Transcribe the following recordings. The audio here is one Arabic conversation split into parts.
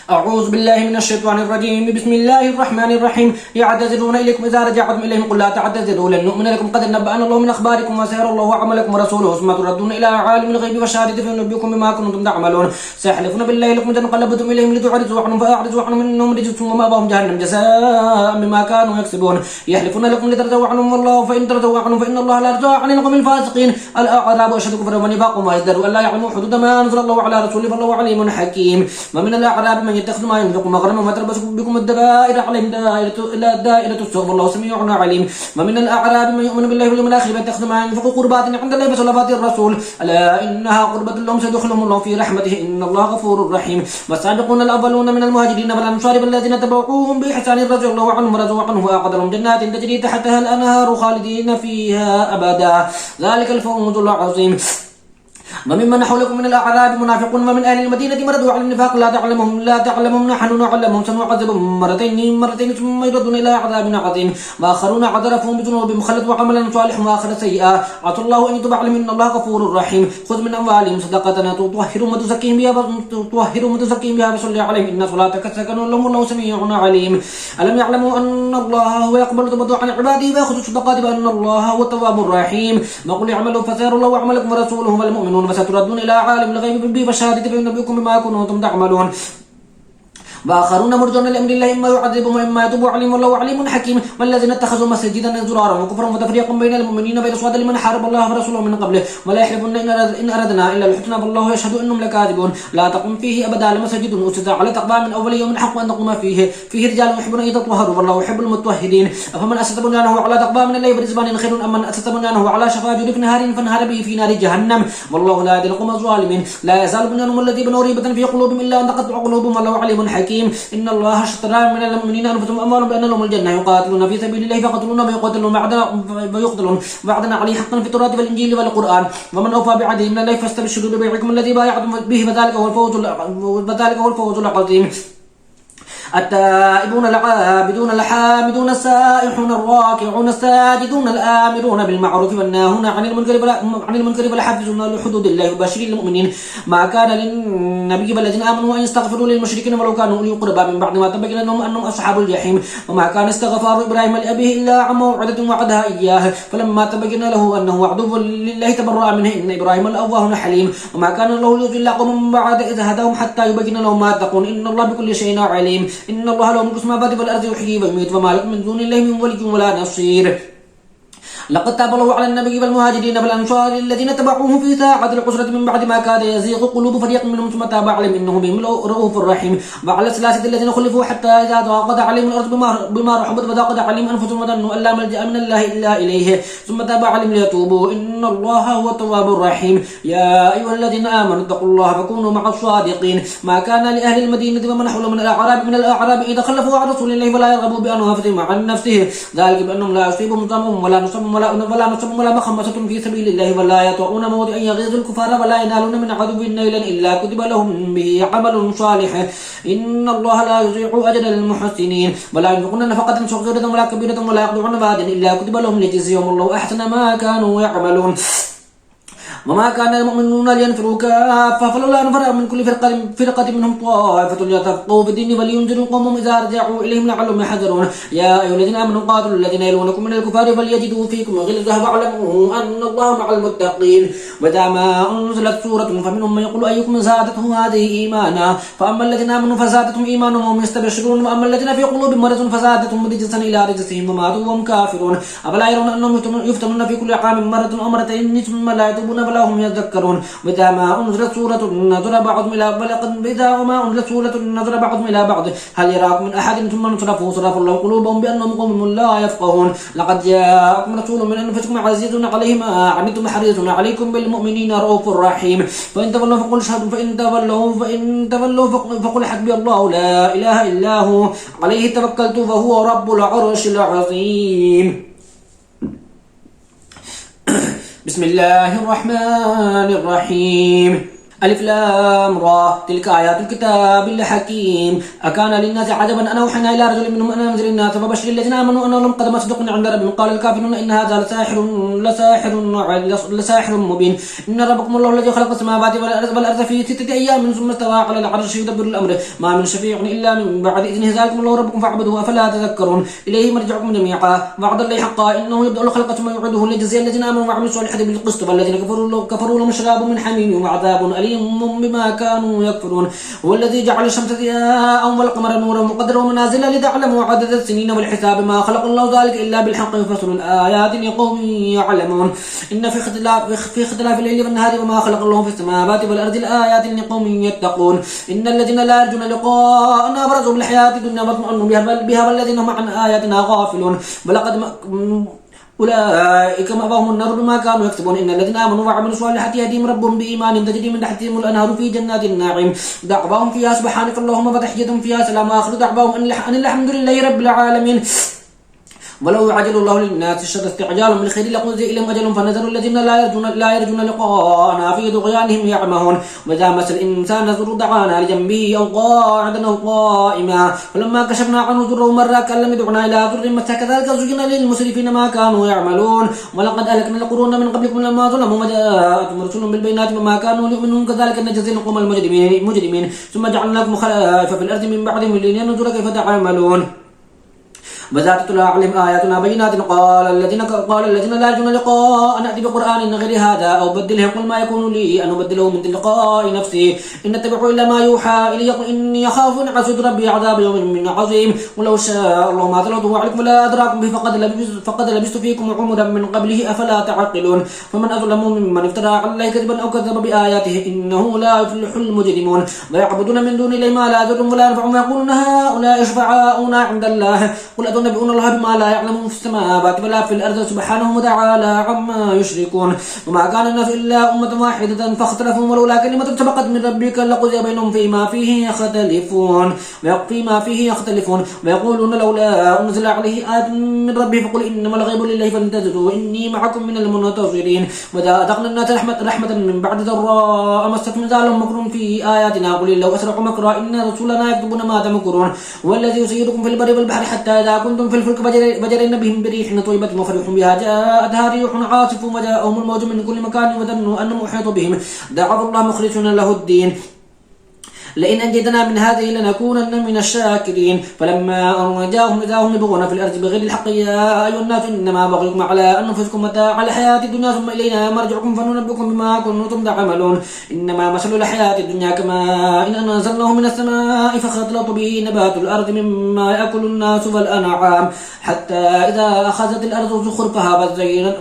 أعوذ بالله من الشيطان الرجيم. بسم الله الرحمن الرحيم. يعتذرون إليكم إذا رجعتم إليهم قل لا تعتذروا لن نؤمن لكم قد نبأنا الله من أخباركم وسيرى الله عملكم ورسوله ثم تردون إلى عالم الغيب والشهادة فينبئكم بما كنتم تعملون. سيحلفون بالله لكم إذا انقلبتم إليهم لتعرضوا عنهم فأعرضوا عنهم إنهم رجس ومأواهم جهنم جزاء بما كانوا يكسبون. يحلفون لكم لترضوا عنهم والله فإن ترضوا عنهم فإن الله لا يرضى عن القوم الفاسقين. الأعراب أشد كفرا ونفاقا وأجدر ألا يعلموا حدود ما أنزل الله على رسوله فالله عليم حكيم. ومن الأعراب من يتخذ ما ينفق مغرما ويتربص بكم الدائرة عليهم دائرة السوء والله سميع عليم. ومن الأعراب من يؤمن بالله واليوم الآخر ويتخذ ما ينفق قربات عند الله وصلوات الرسول ألا إنها قربة لهم سيدخلهم الله في رحمته إن الله غفور رحيم. والسابقون الأولون من المهاجرين والأنصار والذين تبعوهم بإحسان رضي الله عنهم ورضوا عنه وأعد لهم جنات تجري تحتها الأنهار خالدين فيها أبدا ذلك الفوز العظيم. وممن حولكم من الأعراب منافقون ومن أهل المدينة مردوا على النفاق لا تعلمهم نحن نعلمهم سنعذبهم مرتين ثم يردون إلى عذاب عظيم. وآخرون اعترفوا بذنوبهم خلطوا عملا صالحا وآخر سيئا عسى الله أن يتوب عليهم إن الله غفور رحيم. خذ من أموالهم صدقة تطهرهم وتزكيهم بها وصل عليهم إن صلاتك سكن لهم والله سميع عليم. ألم يعلموا أن الله هو يقبل التوبة عن عباده ويأخذ الصدقات وأن الله هو التواب الرحيم. وقل اعملوا فسيرى الله عملكم ورسوله والمؤمنون وستردون إلى عالم الغيب والشهادة فينبئكم بما كنتم تعملون. وآخرون مرجون لأمر الله إما يعذبهم وإما يتوب عليهم والله عليم حكيم. والذين اتخذوا مساجدا ضرارا وكفرا وتفريقا بين المؤمنين وإرصادا لمن حارب الله ورسوله من قبله ولا يحلفون إن أردنا إلا الحسنى والله يشهد إنهم لكاذبون. لا تقم فيه أبدا لمسجد أسس على تقوى من أول يوم حق أن تقوم فيه رجال يحبون أن يتطهروا والله يحب المتطهرين. أفمن أسس بنيانه على تقوى من الله برزبان خير أم من أسس بنيانه على شفا جرف نهار فانهار به في نار جهنم والله لا يهدي القوم الظالمين. لا يزال بنيانهم الذي بنوا ريبة في قلوبهم إلا أن تقطع قلوبهم والله عليم حكيم. إن الله اشترى من المؤمنين أنفسهم وأموالهم بأن لهم الجنة يقاتلون في سبيل الله فيقتلون ويقتلون وعدا عليه حقا في التوراة والإنجيل والقرآن ومن أوفى بعهده من الله فاستبشروا ببيعكم الذي بايعتم به وذلك هو الفوز العظيم. التائبون العابدون الحامدون السائحون الراكعون الساجدون الآمرون بالمعروف والناهون عن المنكر والحافظون لحدود الله وبشر المؤمنين. ما كان للنبي والذين آمنوا أن يستغفروا للمشركين ولو كانوا أولي قربى من بعد ما تبين لهم أنهم أصحاب الجحيم. وما كان استغفار إبراهيم لأبيه إلا عن موعدة وعدها إياه فلما تبين له أنه عدو لله تبرأ منه إن إبراهيم لأواه حليم. وما كان الله ليضل قوما بعد إذ هداهم حتى يبين لهم ما يتقون إن الله بكل شيء عليم. إن الله له ملك السماوات والأرض يحيي ويميت وما لكم من دون الله من ولي ولا نصير. لقد تاب الله على النبي والمهاجرين والأنصار الذين تبعوه في ساعة العسرة من بعد ما كاد يزيغ قلوب فريق منهم ثم تاب عليهم إنه بهم رؤوف رحيم. وعلى الثلاثة الذين خلفوا حتى إذا ضاقت عليهم الأرض بما رحبت وضاقت عليهم أنفسهم وظنوا أن لا ملجأ من الله إلا إليه ثم تاب عليهم ليتوبوا إن الله هو التواب الرحيم. يا أيها الذين آمنوا اتقوا الله فكونوا مع الصادقين. ما كان لأهل المدينة ومن حولهم من الأعراب إذا خلفوا عن رسول الله ولا يرغبوا بأنفسهم عن نفسه ذلك بأنهم لا يصيبهم ظلم ولا نصب ولا مخمصة في سبيل الله ولا يطؤون موضعا يغيظ الكفار ولا ينالون من عدو نيلا إلا كتب لهم به عمل صالح إن الله لا يضيع أجر المحسنين. ولا ينفقون نفقة صغيرة ولا كبيرة ولا يقطعون واديا إلا كتب لهم ليجزيهم الله أحسن ما كانوا يعملون. وما كان المؤمنون لينفروا كافة فلولا نفر من كل فرقة منهم طائفة ليتفقهوا في الدين ولينذروا قومهم إذا رجعوا إليهم لعلهم يحذرون. يا أيها الذين آمنوا قاتلوا الذين يلونكم من الكفار فليجدوا فيكم غلظة واعلموا أن الله مع المتقين. وإذا ما أنزلت سورة فمنهم من يقول أيكم زادته هذه إيمانا فأما الذين آمنوا فزادتهم إيمانا وهم يستبشرون وأما الذين في قلوبهم مرض فزادتهم رجسا إلى رجسهم وماتوا وهم كافرون. أفلا يرون أنهم يفتنون في كل عام مرة أو مرتين ثم لا يتوبون ولا هم يذكرون. وإذا ما أنزلت سورة نظر بعضهم إلى بعض هل يراكم من أحد ثم انصرفوا صرف الله قلوبهم بأنهم قوم لا يفقهون. لقد جاءكم رسول من أنفسكم عزيز عليه ما عنتم حريص عليكم بالمؤمنين رؤوف رحيم. فإن تولوا فقل اشهدوا فإن تولوا فقل حسبي الله لا إله إلا هو عليه توكلت وهو رب العرش العظيم. بسم الله الرحمن الرحيم. ألف لام را تلك آيات الكتاب الحكيم أكان للناس عجبا أن أوحينا إلى رجل منهم أن أنزل الناس فبشر الذين آمنوا أن لهم قدم صدق عند ربهم قال الكافرون إن هذا لساحر مبين إن ربكم الله الذي خلق السماوات والأرض في 6 أيام ثم استوى على العرش يدبر الأمر ما من شفيع إلا من بعد إذنه ذلكم الله ربكم فاعبدوه أفلا تذكرون إليه مرجعكم جميعا وعد الله حقا إنه يبدأ الخلق ثم يعيده ليجزي الذين آمنوا وعملوا الصالحات بالقسط والذين كفروا لهم شراب من حميم وعذاب أليم بما كانوا يكفرون هو الذي جعل الشمس ضياء والقمر نورا مقدرا ومنازل لتعلموا عدد السنين والحساب ما خلق الله ذلك إلا بالحق يفصل الآيات لقوم يعلمون إن في اختلاف الليل والنهار وما خلق الله في السماوات والأرض الآيات لقوم يتقون إن الذين لا يرجون لقاءنا برزوا بالحياة الدنيا واطمئنوا بها والذين هم عن آياتنا غافلون ولقد أولئك مأواهم النار بما كانوا يكسبون إن الذين آمنوا وعملوا الصالحات يهديهم ربهم بإيمان تجري من تحتهم الأنهار في جنات النعيم دعواهم فيها سبحانك اللهم وتحيتهم فيها سلام آخر دعواهم أن الحمد لله رب العالمين ولو يعجل الله للناس الشر استعجالهم بالخير لقضي إليهم أجل فنذر الذين لا يرجون لقاءنا في طغيانهم يعمهون وإذا مس الإنسان ضر دعانا لجنبه أو قاعدا أو قائما فلما كشفنا عنه ضره مر كأن لم يدعنا إلى ضر مسه كذلك زين للمسرفين ما كانوا يعملون ولقد أهلكنا القرون من قبلكم لما ظلموا وجاءتهم رسل بالبينات وما كانوا يؤمنون كذلك نجزي القوم المجرمين ثم جعلناكم خلائف في الأرض من بعدهم لننظر كيف تعملون وذات تتلى عليهم آياتنا بينات قال الذين لا يرجون لقاء نأتي بقرآن غير هذا أو بدله قل ما يكون لي أن أبدله من تلقاء نفسي إن أتبع إلا ما يوحى إلي قل إني أخاف إن عصيت ربي عذاب يوم من عظيم ولو شاء الله ما تلوته عليكم ولا أدراكم به فقد لبست فيكم عمرا من قبله أفلا تعقلون فمن أظلم ممن افترى على الله كذبا أو كذب بآياته إنه لا يفلح المجرمون ويعبدون من دون الله ما لا يضرهم ولا ينفعهم ويقولون هؤلاء شفعاؤنا عند الله قل ينبئون الله بما لا يعلم في السماوات ولا في الأرض سبحانه وتعالى عما يشركون وما كان الناس إلا أمة واحدة فاختلفوا ولولا كلمة سبقت من ربك لقضي بينهم فيما فيه يختلفون ويقولون لولا أنزل عليه آية من ربه فقل إنما الغيب لله فانتظروا إني معكم من المنتظرين وإذا أذقنا الناس رحمة من بعد ضراء مستهم زالهم مكر في آياتنا قل لو أسرعوا مكرا إن رسولنا يكتبون ما تمكرون والذي يسيركم في البر والبحر حتى إذا كنتم في الفلك بجرين بهم بريح طيبة وفرحوا بها جاءتها ريح عاصف وجاءهم الموج من كل مكان وظنوا أنهم أحيط بهم دعوا الله مخلصين له الدين لئن أنجدنا من هذه لنكونن من الشاكرين فلما أنجاهم إذا هم يبغون في الأرض بغير الحق يا أيها الناس إنما بغيكم على أنفسكم متاع الحياة الدنيا ثم إلينا مرجعكم فننبئكم بما كنتم تعملون إنما مثل الحياة الدنيا كما إن أنزلناه من السماء فاختلط به نبات الأرض مما يأكل الناس والأنعام حتى إذا أخذت الأرض زخرفها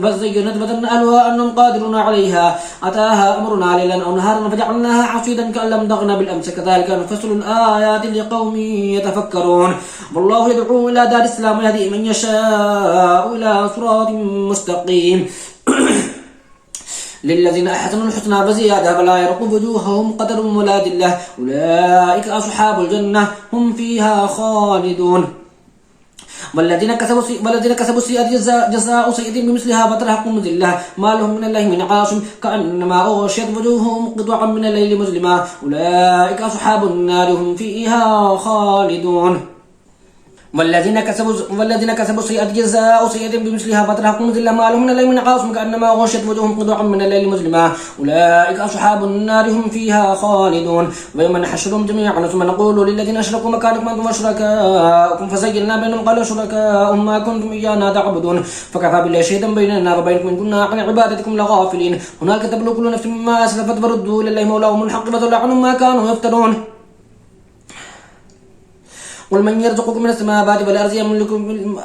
وزينت وظن أهلها أنهم قادرون عليها أتاها أمرنا ليلا أو نهارا فجعلناها حصيدا كأن لم تغن بالأمس كذلك نفصل الآيات لقوم يتفكرون والله يدعو إلى دار السلام ويهدي من يشاء إلى صراط مستقيم للذين أحسنوا الحسنى وزيادة ولا يرقب وجوههم قتر ولا ذلة أولئك أصحاب الجنة هم فيها خالدون والذين كسبوا السيئات جزاء سيئة بمثلها فترهقهم ذلة ما لهم من الله من عاصم كأنما أغشيت وجوههم قطعا من الليل مظلما أولئك أصحاب النار هم فيها خالدون والذين كسبوا السيئات جزاء سيئة بمثلها فترهقهم ذلة ما لهم من الليل من عاصم كأنما أغشيت وجوههم قطعا من الليل مظلما أولئك أصحاب النار هم فيها خالدون ويوم نحشرهم جميعا ثم نقول للذين أشركوا مكانكم أنتم وشركاؤكم فزينا بينهم قالوا شركاؤهم ما كنتم إيانا تعبدون فكفى بالله شهيدا بيننا وبينكم إن كنا عن عبادتكم لغافلين هناك تبلو كل نفس مما أسلفت وردوا لله مولاهم الحق وضل عنهم ما كانوا يفترون قل من يرزقكم من السماوات والأرض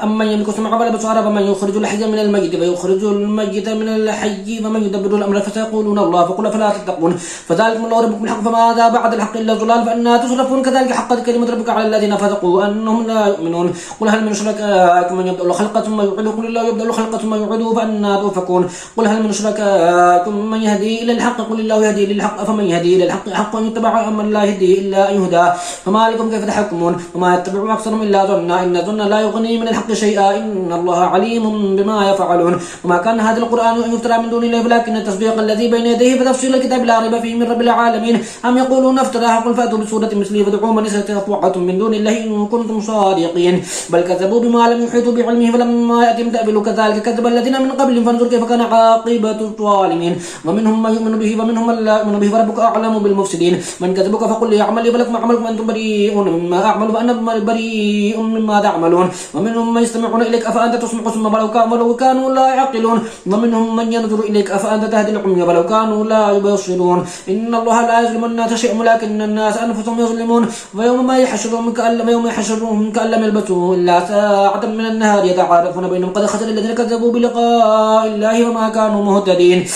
أمن يملك السمع والأبصار ومن يخرج الحي من الميت ويخرج الميت من الحي ومن يدبر الأمر فسيقولون الله فقل فلا تتقون فذلكم الله ربكم الحق فماذا بعد الحق إلا الضلال فأنا تصرفون كذلك حقت كلمة ربك على الذين فسقوا أنهم لا يؤمنون قل هل من شركائكم من يبدأ الخلق ثم يعيده قل الله يبدأ الخلق ثم يعيده فأنا توفكون قل هل من شركائكم من يهدي إلى الحق قل الله يهدي للحق فمن يهدي إلى الحق حق أن يتبع أم لا يهدي إلا أن يهدى فما لكم كيف تحكمون وما يتبع أكثرهم إلا ظنا إن الظن لا يغني من الحق شيئا إن الله عليم بما يفعلون وما كان هذا القرآن أن يفترى من دون الله ولكن التصديق الذي بين يديه فتفصيل الكتاب لا ريب فيه من رب العالمين أم يقولون افتراه قل فأتوا بسورة مثله فادعوا من استطعتم من دون الله إن كنتم صادقين بل كذبوا بما لم يحيطوا بعلمه فلما يأتهم تأويله كذلك كذب الذين من قبلهم فانظر كيف كان عاقبة الظالمين ومنهم من يؤمن به ومنهم من لا يؤمن به وربك أعلم بالمفسدين من كذبك فقل يعمل فلكم أعملكم أنتم بريئون مما أعمل وأنا بريء مما تعملون ومنهم من يستمعون إليك أفأنت تسمع ثم ولو كانوا لا يعقلون ومنهم من ينظر إليك أفأنت تهدي العمي ولو كانوا لا يبصرون إن الله لا يظلم الناس شيئا ولكن الناس أنفسهم يظلمون ويوم يحشرهم كأن لم يلبثوا إلا ساعة من النهار يتعارفون بينهم قد خسر الذين كذبوا بلقاء الله وما كانوا مهتدين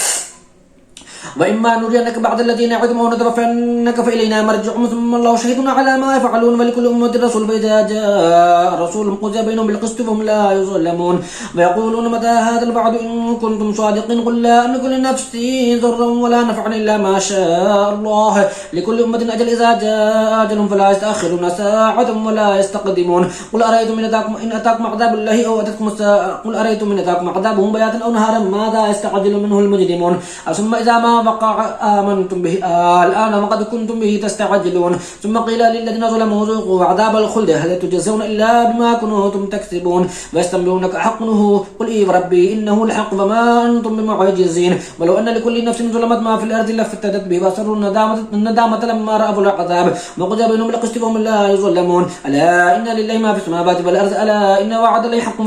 وإما نرينك بعض الذين نعدهم أو نتوفينك فإلينا مرجعهم ثم الله شهيد على ما يفعلون ولكل أمة رسول فإذا جاء رسول قضي بينهم بالقسط فهم لا يظلمون ويقولون متى هذا الوعد إن كنتم صادقين قل لا أملك لنفسي ضرا ولا نفعا إلا ما شاء الله لكل أمة أجل إذا جاء أجلهم فلا يستأخرون ساعة ولا يستقدمون قل أرأيتم إن أتاكم عذاب الله أو أتتكم الساعة قل أرأيتم إن أتاكم عذابهم بياتا أو نهارا ماذا يستعجل منه المجرمون ثم إذا ما وقع آمنتم به الآن وقد كنتم به تستعجلون ثم قيل للذين ظلموا ذوقوا عذاب الخلد هل تجزون إلا بما كنتم تكسبون ويستنبئونك حق هو قل إي ربي إنه الحق وما أنتم بمعجزين ولو أن لكل نفس ظلمت ما في الأرض لافتدت به وأسروا الندامة لما رأوا العذاب وقضي بينهم بالقسط فهم لا يظلمون ألا إن لله ما في السماوات والأرض ألا إن وعد الله حق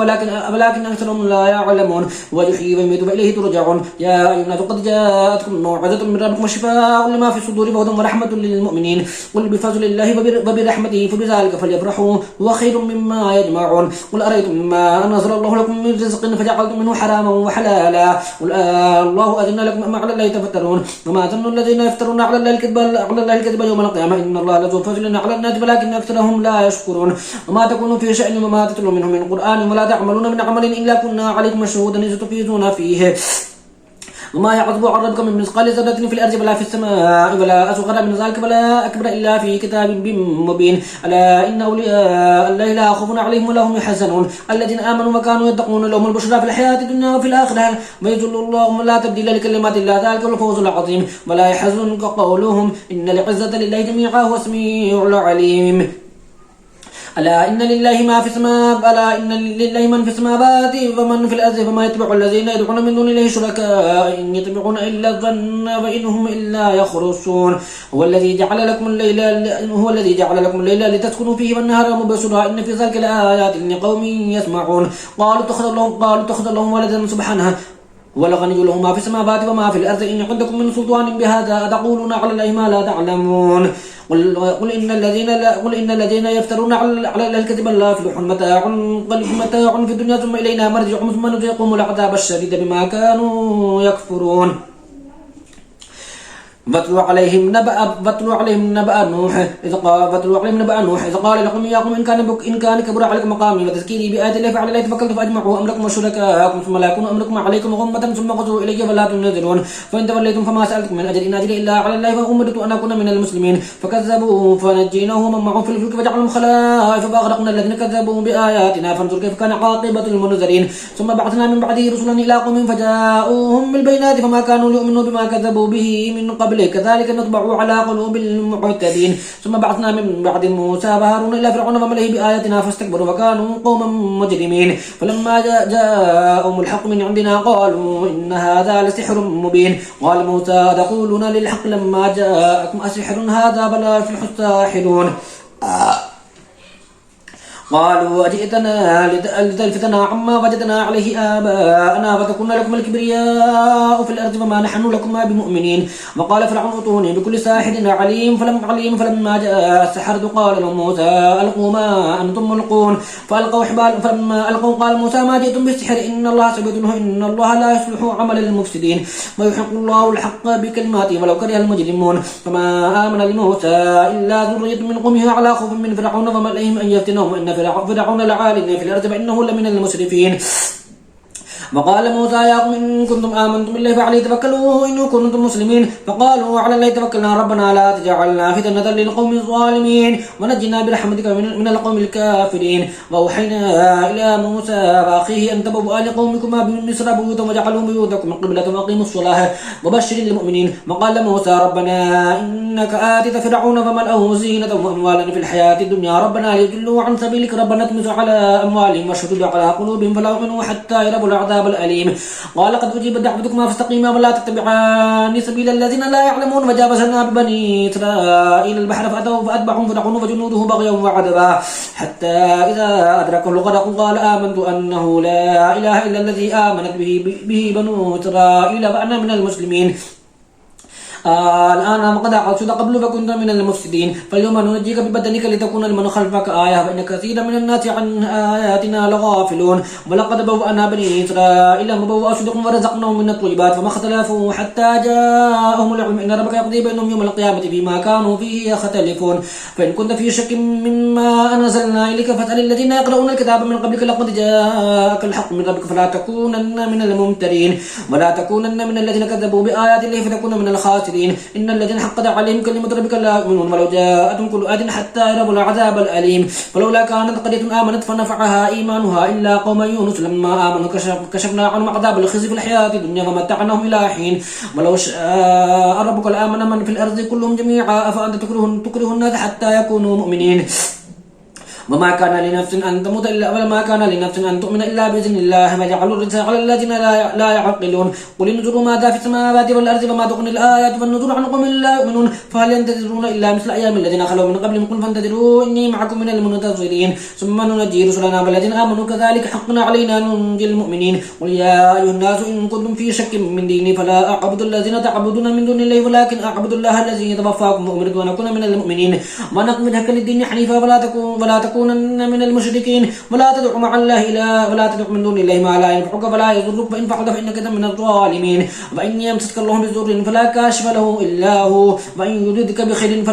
ولكن أكثرهم لا يعلمون ويحيي ويميت وإليه ترجعون يا أيها الناس قد جاءتكم موعظة من ربكم وشفاء لما في الصدور وهدى ورحمة للمؤمنين قل بفضل الله وبرحمته فبذلك فليفرحوا هو خير مما يجمعون قل أرأيتم ما أنزل الله لكم من رزق فجعلتم منه حراما وحلالا قل الله أذن لكم أم على الله تفترون وما ظن الذين يفترون على الله الكذب يوم القيامة إن الله لذو فضل على الناس ولكن أكثرهم لا يشكرون وما تكونوا في شأن وما تتلو منه من قرآن ولا تعملون من عمل إلا كنا عليكم شهودا إذ تفيضون فيه وما يعظم عن ربك من مثقال ذرة في الأرض ولا في السماء ولا أصغر من ذلك ولا أكبر إلا في كتاب مبين ألا إن أولياء الله لا خوف عليهم ولا هم يحزنون الذين آمنوا وكانوا يتقون لهم البشرى في الحياة الدنيا وفي الآخرة ويذل الله لا تبديل لكلمات الله ذلك الفوز العظيم ولا يحزنك قولهم إن العزة لله جميعا هو السميع العليم ألا إن لله ما في السماء ألا إن لله من في السماوات ومن في الأرض فما يتبع الذين يدعون من دون الله شركاء إن يتبعون إلا الظن وإنهم إلا يخرصون هو الذي جعل لكم الليل لتسكنوا فيه والنهار مبصرا إن في ذلك لآيات لقوم يسمعون قالوا اتخذ الله ولدا سبحانه ولغني له ما في السماوات وما في الأرض إن عندكم من سلطان بهذا أتقولون على الله ما لا تعلمون قل إن الذين يفترون على الله الكذب لا يفلحون متاع في الدنيا ثم إلينا مرجعهم ثم نذيقهم العذاب الشديد بما كانوا يكفرون واتلو عليهم نبأ نوح إذ قال لكم يا قوم إن كان كبر عليكم مقامي وتذكيري بآيات الله فعلى الله توكلت فأجمعوا أمركم وشركاءكم ثم لا يكون أمركم عليكم غمة ثم قضوا إلي فلا تنذرون فإن توليتم فما سألتكم من أجر إن أجري إلا على الله فأمرت أن أكون من المسلمين فكذبوا فنجيناه ومن معه في الفلك فجعلهم خلائف فأغرقنا الذين كذبوا بآياتنا فانظر كيف كان عاقبة المنذرين ثم بعثنا من بعده رسلا إلى قوم فجاءوهم بالبينات فما كانوا ليؤمنوا بما كذبوا به من قبل كذلك نطبع على قلوب المعتدين ثم بعثنا من بعد موسى وهارون إلى فرعون وملئه بآياتنا فاستكبروا وكانوا قوما مجرمين فلما جاءهم الحق من عندنا قالوا إن هذا لسحر مبين قال موسى تقولون للحق لما جاءكم أسحر هذا بل يفلح الساحرون قالوا أجئتنا لتلفتنا عما وجدنا عليه آباءنا وتكون لكم الكبرياء في الأرض وما نحن لكم بمؤمنين وقال فرعون ائتوني بكل ساحر عليم فلما جاء السحرة قال لهم موسى ألقوا ما أنتم ملقون فألقوا حبال فلما ألقوا قال موسى ما جئتم بالسحر إن الله سيبطله إن الله لا يصلح عمل المفسدين ويحق الله الحق بكلماته ولو كره المجرمون فما آمن لموسى إلا ذرية من قومه على خوف من فرعون وملئهم أن يفتنهم إن فرعون لعال في الأرض فإنه لمن المسرفين وقال موسى يا قوم إن كنتم آمنتم بالله فعليه توكلوا إن كنتم مسلمين فقالوا على الله توكلنا ربنا لا تجعلنا فتنة للقوم الظالمين ونجنا برحمتك من القوم الكافرين. وأوحينا إلى موسى وأخيه أن تبوأ لقومكما بمصر بيوتا وجعلوا بيوتكم قبلة وأقيموا الصلاة وبشر المؤمنين. وقال موسى ربنا إنك آتيت فرعون فملأه زينة وأموالا في الحياة الدنيا ربنا ليضلوا عن سبيلك ربنا اطمس على أموالهم واشدد على قلوبهم فلا يؤمنوا حتى يروا العذاب الأليم. قال قد أجيبت دعوتكما فاستقيما ولا تتبعان سبيل الذين لا يعلمون. وجاوزنا ببني إسرائيل البحر فأتبعهم فرعون وجنوده بغيا وعدوا حتى إذا أدركه الغرق قال آمنت أنه لا إله إلا الذي آمنت به بنو إسرائيل وأنا من المسلمين. الآن وقد عصيت قبل فكنت من المفسدين فاليوم ننجيك ببدنك لتكون لمن خلفك آية فإن كثيرا من الناس عن آياتنا لغافلون. ولقد بوأنا بني إسرائيل مبوأ صدق ورزقناهم من الطيبات فما اختلفوا حتى جاءهم العلم إن ربك يقضي بينهم يوم القيامة فيما كانوا فيه يختلفون. فإن كنت في شك مما أنزلنا إليك فاسأل الذين يقرؤون الكتاب من قبلك لقد جاءك الحق من ربك فلا تكونن من الممترين ولا تكونن من الذين كذبوا بآيات الله فتكون من الخاسرين. إن الذين حقت عليهم كلمة ربك لا يؤمنون ولو جاءتهم كل آية حتى يروا العذاب الأليم. فلولا كانت قرية آمنت فنفعها إيمانها إلا قوم يونس لما آمنوا كشفنا عنهم عذاب الخزي في الحياة الدنيا ومتعناهم إلى حين. ولو شاء ربك لآمن من في الأرض كلهم جميعا أفأنت تكره الناس حتى يكونوا مؤمنين. وما كان لنفس أن تموت إلا وما كان لنفس أن تؤمن إلا بإذن الله فجعلوا الرجس على الذين لا يعقلون. قل انظروا ماذا في السماوات والأرض وما تغني الآيات والنذر عن قوم لا يؤمنون فهل ينتظرون إلا مثل أيام الذين خلوا من قبلهم قل فانتظروا إني معكم من المنتظرين ثم ننجي رسلنا والذين آمنوا كذلك حقنا علينا ننجي المؤمنين. قل يا أيها الناس إن كنتم في شك من ديني فلا أعبد الذين تعبدون من دون الله ولكن أعبد الله الذي يتوفاكم وأمرت أن أكون من المؤمنين ونقم ذاك للدين حنيفا ولا تكونن من المشركين ولا تدع مع الله ولا تدع من دون الله ما لا ينفعك ولا يضرك فإن فعلت فإنك من الظالمين. وإن يمسسك الله بضر فلا كاشف له إلا هو وإن يردك بخير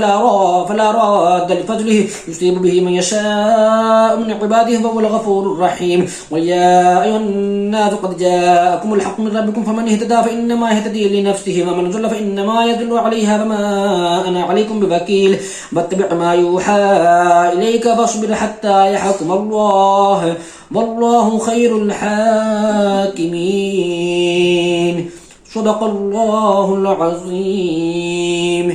فلا راد لفضله يصيب به من يشاء من عباده وهو الغفور الرحيم. ويا أيها الناس قد جاءكم الحق من ربكم فمن اهتدى فإنما يهتدي لنفسه ومن ضل فإنما يضل عليها وما أنا عليكم بوكيل. واتبع ما يوحى إليك فاصبر حتى يحكم الله والله خير الحاكمين. صدق الله العظيم.